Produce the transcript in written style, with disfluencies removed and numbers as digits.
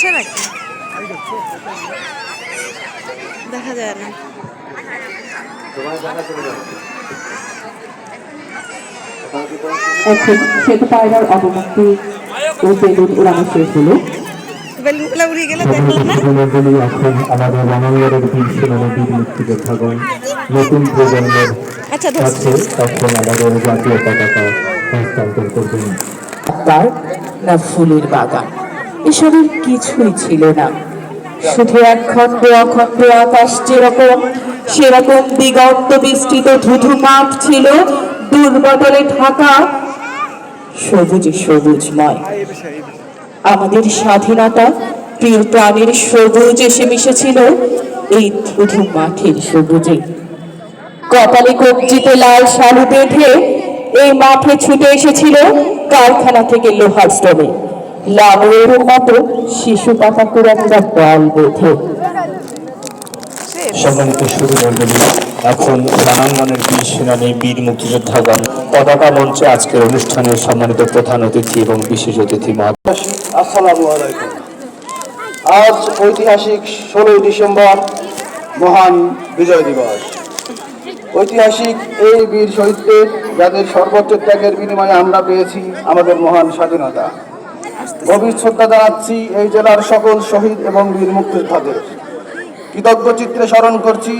বসে নাকি দেখা যায় না। এখন শ্বেত পায়রার অবমুক্তি ও বেলুন উড়ানো শেষ হলো। বেলুনগুলো উড়িয়ে গেলে দেখলাম না। এখন আমাদের বাঙালিয়ারের বীর সেনানী বীর মুক্তিযোদ্ধাগণ নতুন প্রজন্মের আচ্ছা কাছে এখন আমাদের জাতীয় পতাকা হস্তান্তর করবেন। তার না ফুলের বাগান, এসবের কিছুই ছিল না। শুধু এক খন্ড অখণ্ড আকাশ যেরকম, সেরকম দিগন্ত বিস্তৃত ধুধু মাঠ ছিল, দুর্বদলে ঢাকা সবুজে সবুজময়। আমাদের স্বাধীনতা প্রিয় প্রাণীর সবুজ এসে মিশেছিল এই ধুধু মাঠের সবুজে। কপালে কবজিতে লাল শালু বেঁধে এই মাঠে ছুটে এসেছিল কারখানা থেকে লোহার স্টোভে লাবরের মতো শিশু পাতা কুড়ানিরা দল বেঁধে। সম্মানিত সুধীমণ্ডলী, এখন রণাঙ্গনের বীর সেনানী বীর মুক্তিযোদ্ধাগণ পতাকা মঞ্চে আজকের অনুষ্ঠানের সম্মানিত প্রধান অতিথি এবং বিশেষ অতিথি আসসালামু আলাইকুম। আজ ঐতিহাসিক 16 ডিসেম্বর, মহান বিজয় দিবস। ঐতিহাসিক এই বীর শহীদদের, যাদের সর্বোচ্চ ত্যাগের বিনিময়ে আমরা পেয়েছি আমাদের মহান স্বাধীনতা। গভীর শ্রদ্ধা জানাচ্ছি এই জেলার সকল শহীদ এবং বীর মুক্তিযোদ্ধাদের। কৃতজ্ঞ চিত্রে স্মরণ করছি